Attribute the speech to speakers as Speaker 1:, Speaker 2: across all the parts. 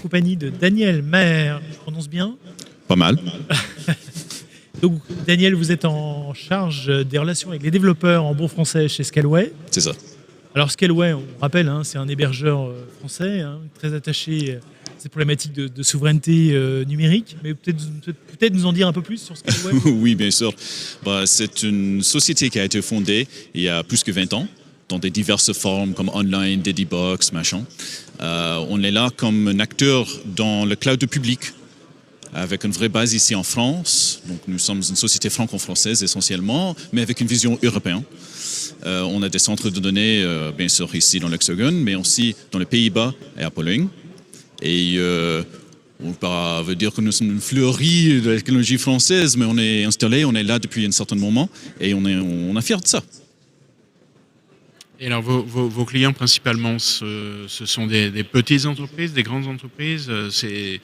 Speaker 1: compagnie de Daniel Maher, je prononce bien?
Speaker 2: Pas mal.
Speaker 1: Donc Daniel, vous êtes en charge des relations avec les développeurs en bon français chez Scaleway.
Speaker 2: C'est ça.
Speaker 1: Alors Scaleway, on rappelle, c'est un hébergeur français, très attaché à ces problématiques de souveraineté numérique. Mais peut-être nous en dire un peu plus sur Scaleway.
Speaker 2: Oui, bien sûr. C'est une société qui a été fondée il y a plus que 20 ans, dans des diverses formes comme online, Dedibox, machin. On est là comme un acteur dans le cloud public, avec une vraie base ici en France. Donc nous sommes une société franco-française essentiellement, mais avec une vision européenne. On a des centres de données, bien sûr, ici dans l'Hexagone, mais aussi dans les Pays-Bas et à Pologne. Et on veut dire que nous sommes une fleurie de la technologie française, mais on est installé, on est là depuis un certain moment, et on est fiers de ça.
Speaker 3: Et alors, vos clients principalement, ce sont des petites entreprises, des grandes entreprises, c'est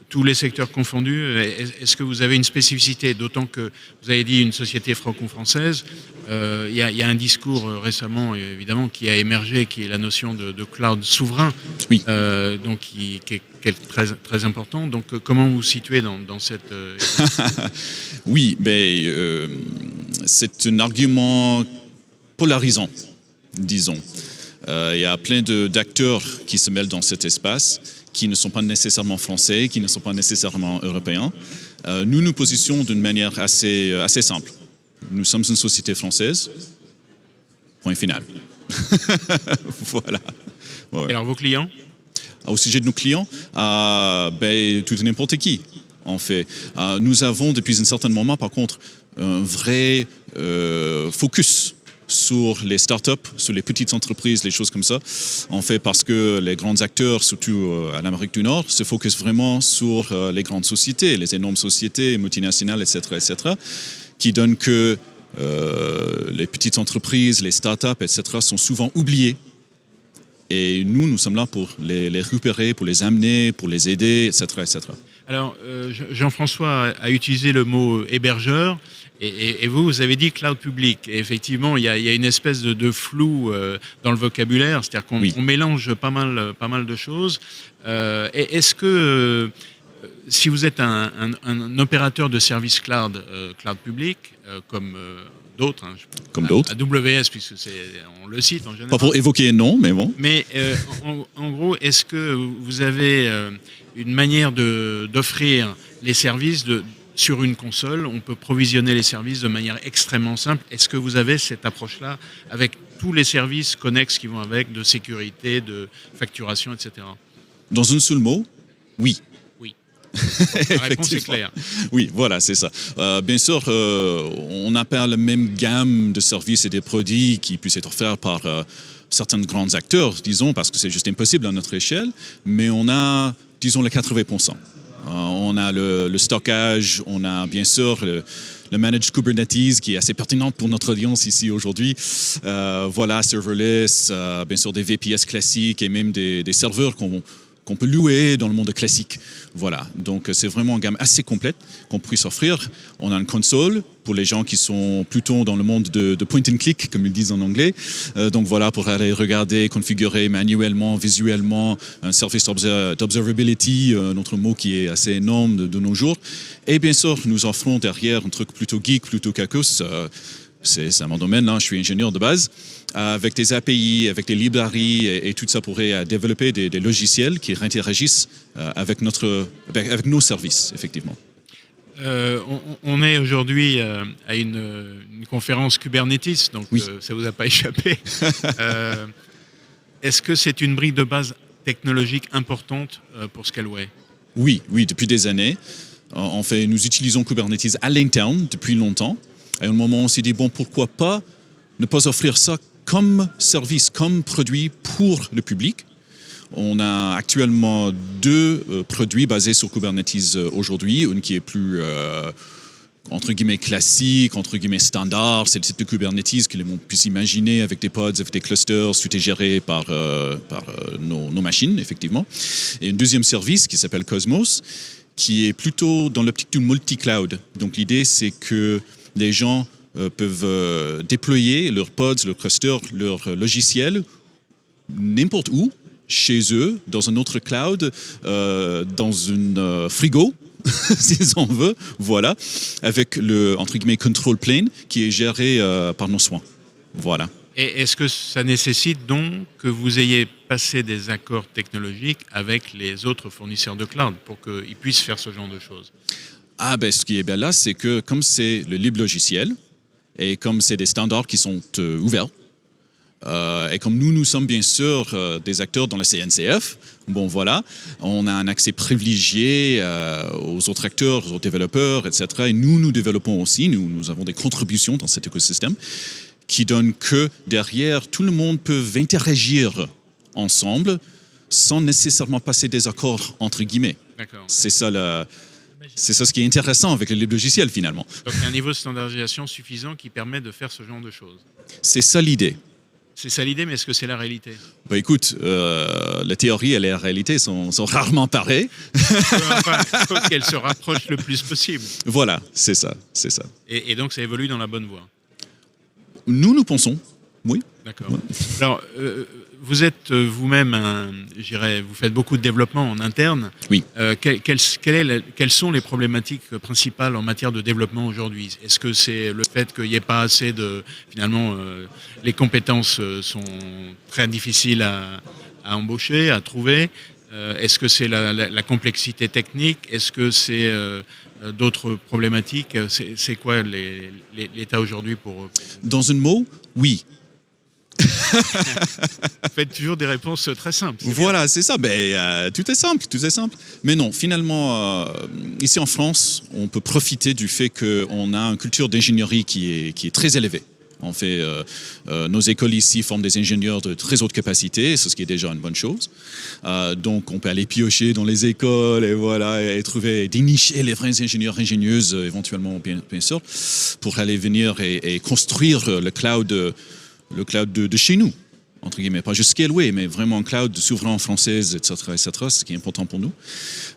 Speaker 3: tous les secteurs confondus. Est-ce que vous avez une spécificité, d'autant que vous avez dit une société franco-française, il y a un discours récemment, évidemment, qui a émergé, qui est la notion de cloud souverain,
Speaker 2: oui.
Speaker 3: Donc qui est très, très important. Donc, comment vous vous situez dans cette...
Speaker 2: Oui, c'est un argument polarisant, disons. Il y a plein d'acteurs qui se mêlent dans cet espace, qui ne sont pas nécessairement français, qui ne sont pas nécessairement européens. Nous nous positionnons d'une manière assez simple. Nous sommes une société française, point final. Voilà. Ouais.
Speaker 3: Et alors vos clients?
Speaker 2: Au sujet de nos clients, tout et n'importe qui, en fait. Nous avons depuis un certain moment, par contre, un vrai focus sur les startups, sur les petites entreprises, les choses comme ça. En fait, parce que les grands acteurs, surtout à l'Amérique du Nord, se focusent vraiment sur les grandes sociétés, les énormes sociétés multinationales, etc., qui donnent que les petites entreprises, les startups, etc., sont souvent oubliées. Et nous sommes là pour les récupérer, pour les amener, pour les aider, etc., etc.
Speaker 3: Alors, Jean-François a utilisé le mot hébergeur. Et vous avez dit cloud public. Et effectivement, il y a une espèce de flou dans le vocabulaire, c'est-à-dire qu'on mélange pas mal de choses. Est-ce que si vous êtes un opérateur de services cloud public, comme d'autres, AWS, puisque on le cite en général.
Speaker 2: Pas pour évoquer non, mais bon.
Speaker 3: Mais en gros, est-ce que vous avez une manière d'offrir les services sur une console, on peut provisionner les services de manière extrêmement simple. Est-ce que vous avez cette approche-là avec tous les services connexes qui vont avec, de sécurité, de facturation, etc.
Speaker 2: Dans un seul mot, oui.
Speaker 3: Oui. La réponse est claire.
Speaker 2: Oui, voilà, c'est ça. Bien sûr, on n'a pas la même gamme de services et de produits qui puissent être offerts par certains grands acteurs, disons, parce que c'est juste impossible à notre échelle, mais on a, disons, les 80%. On a le stockage, on a bien sûr le managed Kubernetes qui est assez pertinent pour notre audience ici aujourd'hui. Voilà, serverless, bien sûr des VPS classiques et même des serveurs qu'on peut louer dans le monde classique. Voilà, donc c'est vraiment une gamme assez complète qu'on puisse offrir. On a une console pour les gens qui sont plutôt dans le monde de point and click, comme ils disent en anglais. Donc voilà, pour aller regarder, configurer manuellement, visuellement, un service d'observability, un autre mot qui est assez énorme de nos jours. Et bien sûr, nous offrons derrière un truc plutôt geek, plutôt cacos. C'est mon domaine, là, je suis ingénieur de base, avec des API, avec des librairies et tout ça pourrait développer des logiciels qui interagissent avec nos services, effectivement.
Speaker 3: On est aujourd'hui à une conférence Kubernetes, donc ça ne vous a pas échappé. Est-ce que c'est une brique de base technologique importante pour Scaleway?
Speaker 2: Oui, depuis des années. En fait, nous utilisons Kubernetes à l'interne depuis longtemps. À un moment, on s'est dit, bon, pourquoi pas ne pas offrir ça comme service, comme produit pour le public. On a actuellement 2 produits basés sur Kubernetes aujourd'hui. Une qui est plus, entre guillemets, classique, entre guillemets, standard. C'est le type de Kubernetes que l'on puisse imaginer avec des pods, avec des clusters. Tout est géré par nos machines, effectivement. Et un deuxième service qui s'appelle Cosmos, qui est plutôt dans l'optique du multi-cloud. Donc l'idée, c'est que les gens peuvent déployer leurs pods, leurs clusters, leurs logiciels n'importe où, chez eux, dans un autre cloud, dans une frigo, si on veut, voilà, avec le, entre guillemets, control plane qui est géré par nos soins. Voilà.
Speaker 3: Et est-ce que ça nécessite donc que vous ayez passé des accords technologiques avec les autres fournisseurs de cloud pour qu'ils puissent faire ce genre de choses?
Speaker 2: Ah ben, ce qui est bien là, c'est que comme c'est le libre logiciel et comme c'est des standards qui sont ouverts, et comme nous sommes bien sûr des acteurs dans la CNCF, bon voilà, on a un accès privilégié aux autres acteurs, aux développeurs, etc. Et nous développons aussi, nous avons des contributions dans cet écosystème qui donnent que derrière, tout le monde peut interagir ensemble sans nécessairement passer des accords entre guillemets.
Speaker 3: D'accord.
Speaker 2: C'est ça ce qui est intéressant avec le libre logiciel finalement.
Speaker 3: Donc il y a un niveau de standardisation suffisant qui permet de faire ce genre de choses.
Speaker 2: C'est ça l'idée.
Speaker 3: C'est ça l'idée, mais est-ce que c'est la réalité?
Speaker 2: Bah écoute, la théorie et la réalité sont rarement pareilles.
Speaker 3: Enfin, il faut qu'elles se rapprochent le plus possible.
Speaker 2: Voilà, c'est ça.
Speaker 3: Et donc ça évolue dans la bonne voie.
Speaker 2: Nous pensons, oui.
Speaker 3: D'accord. Ouais. Alors, vous êtes vous-même, vous faites beaucoup de développement en interne.
Speaker 2: Oui.
Speaker 3: Quelles sont les problématiques principales en matière de développement aujourd'hui? Est-ce que c'est le fait qu'il n'y ait pas assez de... Finalement, les compétences sont très difficiles à embaucher, à trouver? Est-ce que c'est la complexité technique? Est-ce que c'est d'autres problématiques? C'est quoi l'état aujourd'hui pour...
Speaker 2: Dans un mot, oui.
Speaker 3: Vous faites toujours des réponses très simples.
Speaker 2: Voilà, c'est ça. Tout est simple. Mais non, finalement, ici en France, on peut profiter du fait qu'on a une culture d'ingénierie qui est très élevée. En fait, nos écoles ici forment des ingénieurs de très haute capacité, c'est ce qui est déjà une bonne chose. Donc, on peut aller piocher dans les écoles et voilà, et trouver, dénicher les vrais ingénieurs, ingénieuses, éventuellement, bien sûr, pour aller venir et construire le cloud de chez nous, entre guillemets, pas juste Scaleway, mais vraiment un cloud souverain française, etc., ce qui est important pour nous.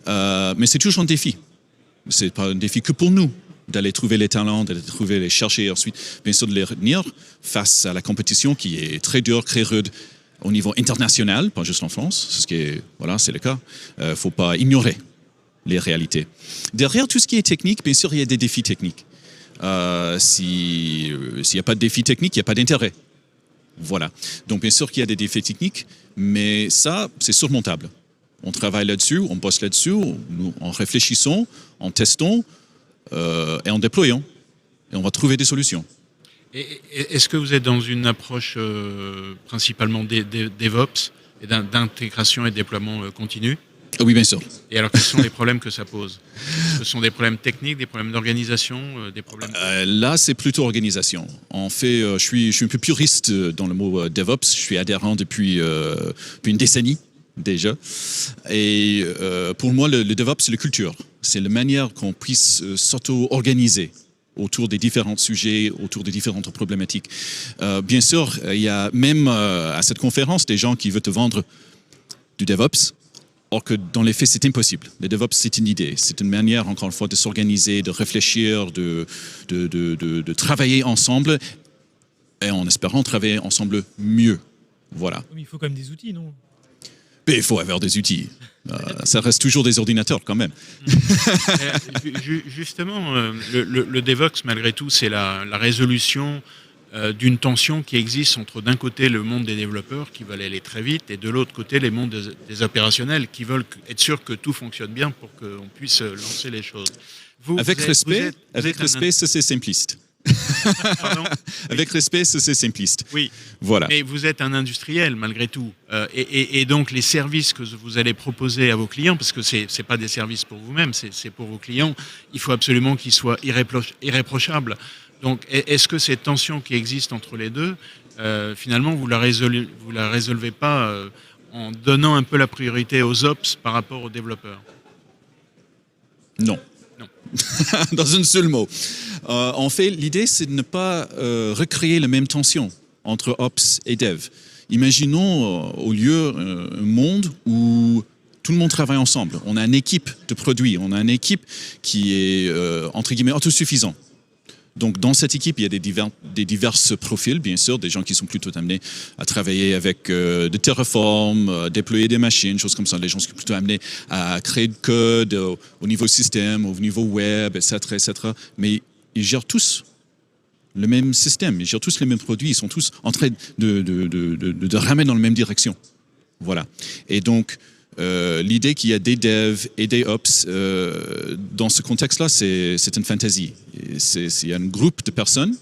Speaker 2: Mais c'est toujours un défi. C'est pas un défi que pour nous, d'aller trouver les talents, d'aller trouver les chercher et ensuite, bien sûr, de les retenir face à la compétition qui est très dure, très rude au niveau international, pas juste en France, c'est ce qui est, voilà, c'est le cas. Faut pas ignorer les réalités. Derrière tout ce qui est technique, bien sûr, il y a des défis techniques. S'il n'y a pas de défi technique, il n'y a pas d'intérêt. Voilà. Donc, bien sûr qu'il y a des défis techniques, mais ça, c'est surmontable. On travaille là-dessus, on bosse là-dessus, en réfléchissant, en testant et en déployant. Et on va trouver des solutions.
Speaker 3: Est-ce que vous êtes dans une approche principalement DevOps et d'intégration et de déploiement continu?
Speaker 2: Oui, bien sûr.
Speaker 3: Et alors, quels sont les problèmes que ça pose? Ce sont des problèmes techniques, des problèmes d'organisation, des problèmes...
Speaker 2: Là, c'est plutôt organisation. En fait, je suis un peu puriste dans le mot DevOps. Je suis adhérent depuis une décennie déjà. Et pour moi, le DevOps, c'est la culture. C'est la manière qu'on puisse s'auto-organiser autour des différents sujets, autour des différentes problématiques. Bien sûr, il y a même à cette conférence des gens qui veulent te vendre du DevOps. Or que dans les faits, c'est impossible. Le DevOps, c'est une idée. C'est une manière, encore une fois, de s'organiser, de réfléchir, de travailler ensemble et en espérant travailler ensemble mieux. Voilà.
Speaker 1: Mais il faut quand même des outils, non?
Speaker 2: Mais il faut avoir des outils. Ça reste toujours des ordinateurs quand même.
Speaker 3: Justement, le DevOps, malgré tout, c'est la résolution d'une tension qui existe entre d'un côté le monde des développeurs qui veulent aller très vite et de l'autre côté les mondes des opérationnels qui veulent être sûrs que tout fonctionne bien pour qu'on puisse lancer les choses.
Speaker 2: Avec respect, c'est simpliste.
Speaker 3: Pardon?
Speaker 2: Avec respect, c'est simpliste.
Speaker 3: Oui,
Speaker 2: voilà.
Speaker 3: Mais vous êtes un industriel malgré tout. Et donc les services que vous allez proposer à vos clients, parce que ce n'est pas des services pour vous-même, c'est pour vos clients, il faut absolument qu'ils soient irréprochables. Donc, est-ce que cette tension qui existe entre les deux, finalement, vous la résolvez pas en donnant un peu la priorité aux ops par rapport aux développeurs?
Speaker 2: Non. Dans un seul mot. En fait, l'idée, c'est de ne pas recréer la même tension entre ops et dev. Imaginons au lieu un monde où tout le monde travaille ensemble. On a une équipe de produits, on a une équipe qui est, entre guillemets, autosuffisante. Donc, dans cette équipe, il y a des divers profils, bien sûr, des gens qui sont plutôt amenés à travailler avec de Terraform, déployer des machines, choses comme ça, les gens qui sont plutôt amenés à créer du code au niveau système, au niveau web, etc., etc. Mais ils gèrent tous le même système, ils gèrent tous les mêmes produits, ils sont tous en train de ramer dans la même direction. Voilà. Et donc, l'idée qu'il y a des devs et des ops, dans ce contexte-là, c'est une fantaisie. Il y a un groupe de personnes,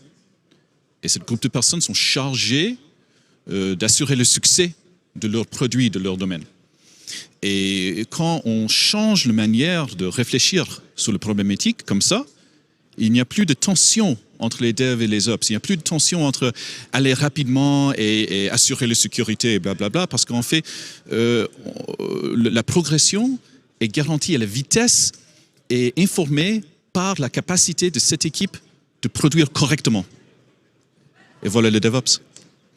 Speaker 2: et ce groupe de personnes sont chargées d'assurer le succès de leurs produits, de leur domaine. Et quand on change la manière de réfléchir sur le problématique comme ça, il n'y a plus de tension entre les devs et les ops. Il n'y a plus de tension entre aller rapidement et assurer la sécurité et blablabla, parce qu'en fait, la progression est garantie à la vitesse et informée par la capacité de cette équipe de produire correctement. Et voilà le DevOps.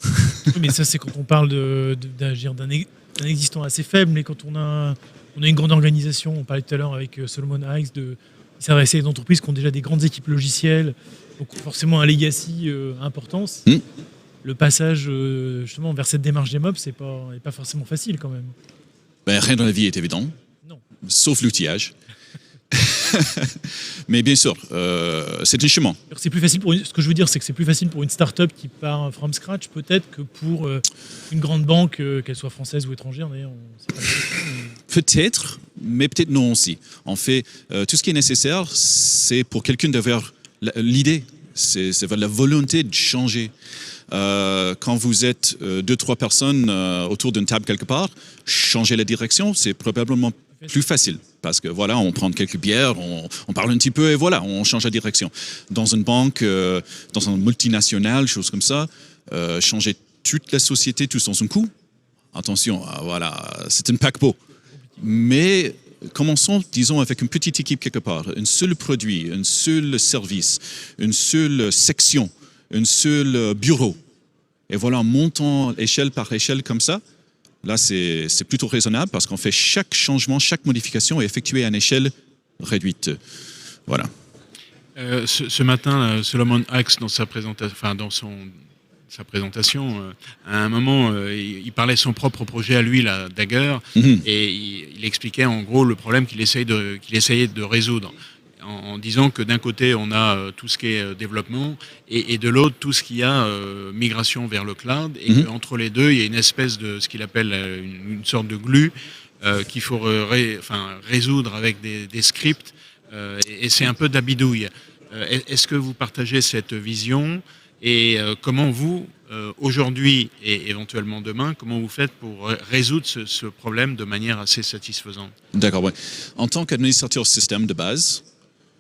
Speaker 1: Oui, mais ça, c'est quand on parle d'agir d'un existant assez faible, mais quand on a une grande organisation, on parlait tout à l'heure avec Solomon Hykes de s'adresser à des entreprises qui ont déjà des grandes équipes logicielles, donc forcément un legacy important. Le passage justement vers cette démarche DevOps n'est pas forcément facile quand même.
Speaker 2: Ben, rien dans la vie est évident,
Speaker 1: Non.
Speaker 2: Sauf l'outillage. Mais bien sûr, c'est un chemin.
Speaker 1: C'est plus facile ce que je veux dire, c'est que c'est plus facile pour une start-up qui part from scratch peut-être que pour une grande banque, qu'elle soit française ou étrangère d'ailleurs. C'est pas
Speaker 2: Peut-être, mais peut-être non aussi. En fait, tout ce qui est nécessaire, c'est pour quelqu'un d'avoir l'idée, c'est la volonté de changer. Quand vous êtes 2-3 personnes autour d'une table quelque part, changer la direction, c'est probablement plus facile. Parce que voilà, on prend quelques bières, on parle un petit peu et voilà, on change la direction. Dans une banque, dans un multinational, chose comme ça, changer toute la société tous dans un coup, attention, voilà, c'est un paquebot. Mais commençons, disons, avec une petite équipe quelque part, un seul produit, un seul service, une seule section, un seul bureau. Et voilà, en montant échelle par échelle comme ça, là, c'est plutôt raisonnable parce qu'en fait, chaque changement, chaque modification est effectuée à une échelle réduite. Voilà.
Speaker 3: Ce matin, Solomon Hykes, dans sa présentation, à un moment, il parlait de son propre projet à lui, la Dagger, et il expliquait en gros le problème qu'il essayait de résoudre. En disant que d'un côté, on a tout ce qui est développement et de l'autre, tout ce qui a migration vers le cloud. Et qu'entre les deux, il y a une espèce de ce qu'il appelle une sorte de glue qu'il faut résoudre avec des scripts. Et c'est un peu de la bidouille. Est-ce que vous partagez cette vision? Et comment vous, aujourd'hui et éventuellement demain, comment vous faites pour résoudre ce problème de manière assez satisfaisante?
Speaker 2: D'accord, ouais. En tant qu'administrateur système de base,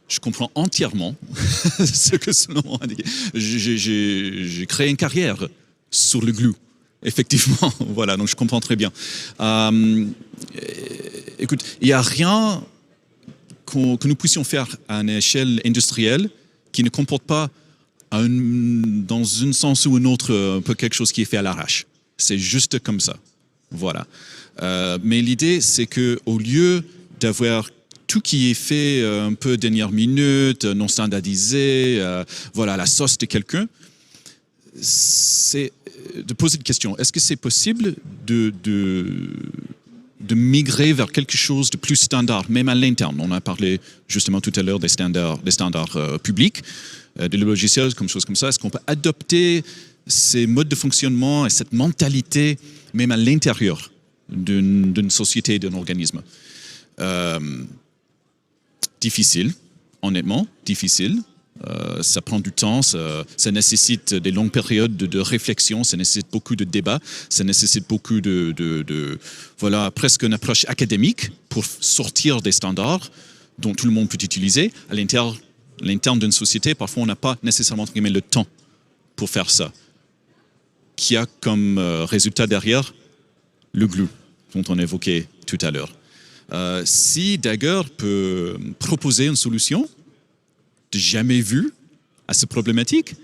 Speaker 2: je comprends entièrement ce que Solomon a dit. J'ai créé une carrière sur le glue, effectivement. Voilà, donc je comprends très bien. Écoute, il n'y a rien que nous puissions faire à une échelle industrielle qui ne comporte pas, dans un sens ou un autre, un peu quelque chose qui est fait à l'arrache. C'est juste comme ça. Voilà. Mais l'idée, c'est qu'au lieu d'avoir tout qui est fait un peu dernière minute, non standardisé, voilà, la sauce de quelqu'un, c'est de poser une question. Est-ce que c'est possible de migrer vers quelque chose de plus standard, même à l'interne? On a parlé justement tout à l'heure des standards publics, des logiciels, comme chose comme ça. Est-ce qu'on peut adopter ces modes de fonctionnement et cette mentalité même à l'intérieur d'une société, d'un organisme? Difficile, honnêtement, difficile. Ça prend du temps, ça nécessite des longues périodes de réflexion, ça nécessite beaucoup de débats, ça nécessite beaucoup voilà, presque une approche académique pour sortir des standards dont tout le monde peut utiliser. À l'interne d'une société, parfois on n'a pas nécessairement le temps pour faire ça. Qui a comme résultat derrière le glue dont on évoquait tout à l'heure. Si Dagger peut proposer une solution de jamais vue à cette problématique,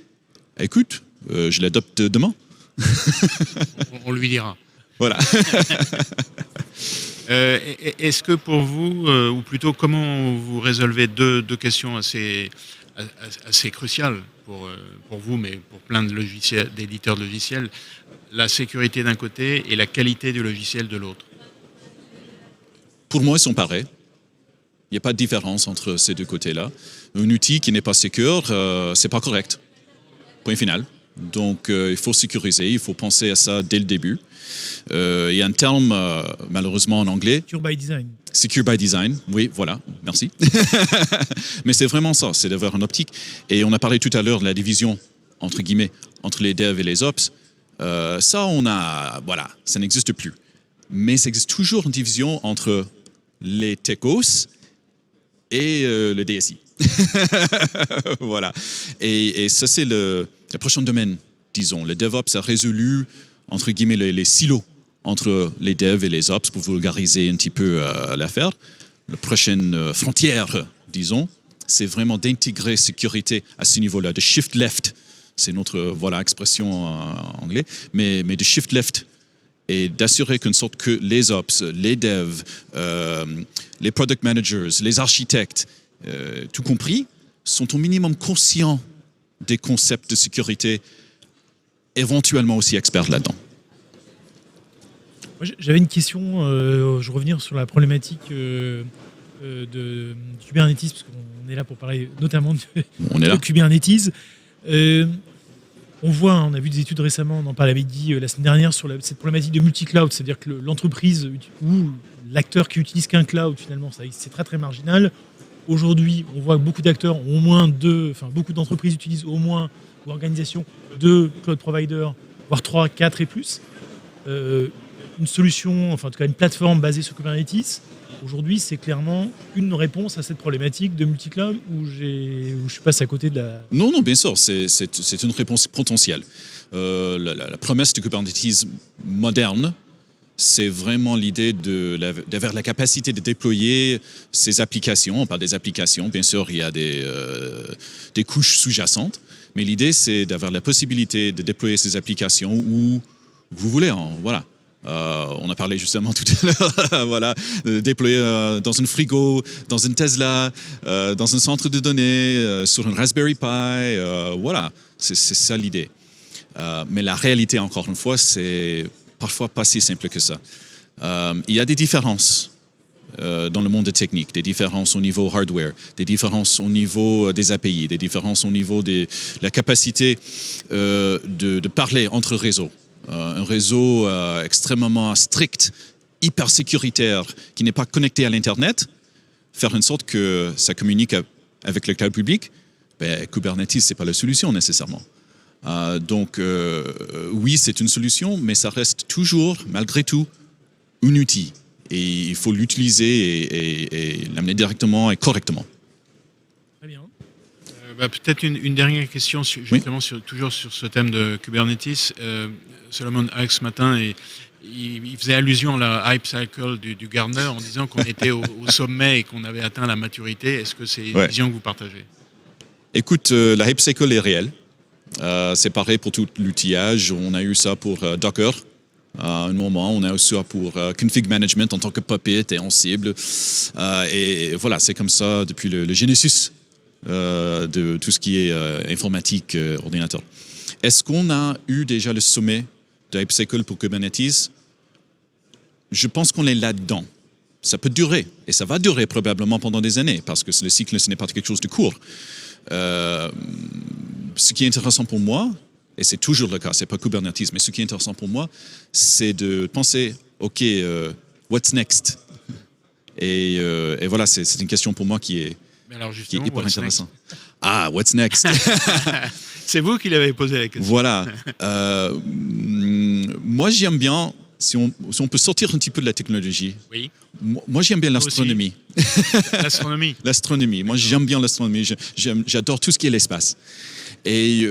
Speaker 2: écoute, je l'adopte demain.
Speaker 3: On lui dira.
Speaker 2: Voilà.
Speaker 3: Est-ce que pour vous, ou plutôt comment vous résolvez deux questions assez assez crucial pour vous, mais pour plein d'éditeurs de logiciels, la sécurité d'un côté et la qualité du logiciel de l'autre.
Speaker 2: Pour moi, ils sont pareils. Il n'y a pas de différence entre ces deux côtés-là. Un outil qui n'est pas secure, c'est pas correct. Point final. Donc, il faut sécuriser, il faut penser à ça dès le début. Il y a un terme, malheureusement en anglais.
Speaker 1: Secure by design.
Speaker 2: Secure by design, oui, voilà, merci. Mais c'est vraiment ça, c'est d'avoir une optique. Et on a parlé tout à l'heure de la division, entre guillemets, entre les devs et les ops. Ça, voilà, ça n'existe plus. Mais ça existe toujours une division entre les techos et le DSI. Voilà. Et ça, c'est le prochain domaine, disons. Le DevOps a résolu, entre guillemets, les silos entre les devs et les ops pour vulgariser un petit peu l'affaire. La prochaine frontière, disons, c'est vraiment d'intégrer sécurité à ce niveau-là, de shift left. C'est notre expression en anglais, mais de shift left. Et d'assurer qu'une sorte que les ops, les devs, les product managers, les architectes, tout compris, sont au minimum conscients des concepts de sécurité, éventuellement aussi experts là-dedans.
Speaker 1: J'avais une question, je vais revenir sur la problématique de Kubernetes, parce qu'on est là pour parler notamment de Kubernetes. On a vu des études récemment, on en parlait avec Guy la semaine dernière, sur cette problématique de multi-cloud, c'est-à-dire que l'entreprise ou l'acteur qui utilise qu'un cloud, finalement, c'est très très marginal. Aujourd'hui, on voit que beaucoup d'acteurs ont au moins beaucoup d'entreprises utilisent au moins, ou organisations, 2 cloud providers, voire 3, 4 et plus. Une solution, en tout cas une plateforme basée sur Kubernetes, aujourd'hui, c'est clairement une réponse à cette problématique de multi-cloud où je passe à côté de la...
Speaker 2: Non, bien sûr, c'est une réponse potentielle. La promesse de Kubernetes moderne, c'est vraiment l'idée d'avoir la capacité de déployer ces applications. On parle des applications, bien sûr, il y a des couches sous-jacentes, mais l'idée, c'est d'avoir la possibilité de déployer ces applications où vous voulez. Voilà. On a parlé justement tout à l'heure, déployer dans un frigo, dans une Tesla, dans un centre de données, sur un Raspberry Pi, voilà, c'est ça l'idée. Mais la réalité, encore une fois, c'est parfois pas si simple que ça. Il y a des différences dans le monde technique, des différences au niveau hardware, des différences au niveau des API, des différences au niveau de la capacité de parler entre réseaux. Un réseau extrêmement strict, hyper sécuritaire, qui n'est pas connecté à l'Internet, faire en sorte que ça communique avec le cloud public, Kubernetes, ce n'est pas la solution nécessairement. Donc, oui, c'est une solution, mais ça reste toujours, malgré tout, un outil. Et il faut l'utiliser et l'amener directement et correctement.
Speaker 1: Très bien.
Speaker 3: Peut-être une dernière question, justement, toujours sur ce thème de Kubernetes. Solomon Hykes, ce matin, il faisait allusion à la hype cycle du Gartner en disant qu'on était au sommet et qu'on avait atteint la maturité. Est-ce que c'est une vision que vous partagez? Écoute,
Speaker 2: la hype cycle est réelle. C'est pareil pour tout l'outillage. On a eu ça pour Docker. À un moment, on a eu ça pour config management en tant que Puppet et Ansible. Et voilà, c'est comme ça depuis le Genesis de tout ce qui est informatique, ordinateur. Est-ce qu'on a eu déjà le sommet de Hype Cycle pour Kubernetes? Je pense qu'on est là-dedans. Ça peut durer, et ça va durer probablement pendant des années, parce que le cycle, ce n'est pas quelque chose de court. Ce qui est intéressant pour moi, et c'est toujours le cas, c'est pas Kubernetes, mais ce qui est intéressant pour moi, c'est de penser, OK, what's next? Et voilà, c'est une question pour moi qui est hyper intéressante. Ah, what's next?
Speaker 3: C'est vous qui l'avez posé la question.
Speaker 2: Voilà. Moi, j'aime bien, si on peut sortir un petit peu de la technologie.
Speaker 3: Oui.
Speaker 2: Moi, j'aime bien l'astronomie.
Speaker 3: L'astronomie.
Speaker 2: L'astronomie. Moi, j'aime bien l'astronomie. J'adore tout ce qui est l'espace. Et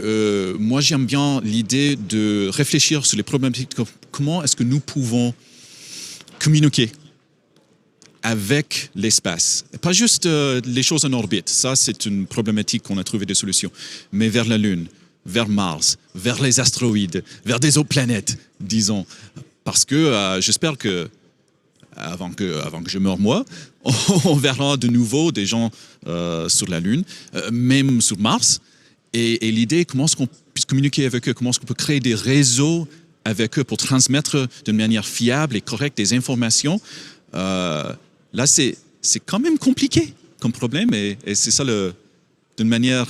Speaker 2: moi, j'aime bien l'idée de réfléchir sur les problématiques. Comment est-ce que nous pouvons communiquer avec l'espace. Pas juste les choses en orbite, ça c'est une problématique qu'on a trouvé des solutions, mais vers la Lune, vers Mars, vers les astéroïdes, vers des autres planètes, disons. Parce que j'espère que avant que je meure moi, on verra de nouveau des gens sur la Lune, même sur Mars. Et l'idée, comment est-ce qu'on puisse communiquer avec eux, comment est-ce qu'on peut créer des réseaux avec eux pour transmettre de manière fiable et correcte des informations. Là, c'est quand même compliqué comme problème et c'est ça, d'une manière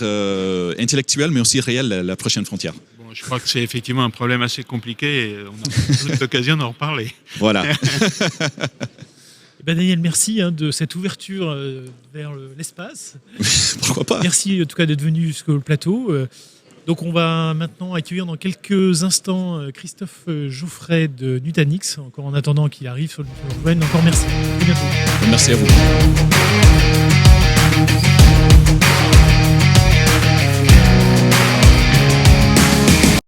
Speaker 2: intellectuelle, mais aussi réelle, la prochaine frontière.
Speaker 3: Bon, je crois que c'est effectivement un problème assez compliqué et on a l'occasion d'en reparler.
Speaker 2: Voilà.
Speaker 1: Daniel, merci de cette ouverture vers l'espace.
Speaker 2: Pourquoi pas.
Speaker 1: Merci en tout cas d'être venu jusqu'au plateau. Donc on va maintenant accueillir dans quelques instants Christophe Jouffret de Nutanix. Encore en attendant qu'il arrive sur le micro. Encore merci. À très bientôt.
Speaker 2: Merci à vous.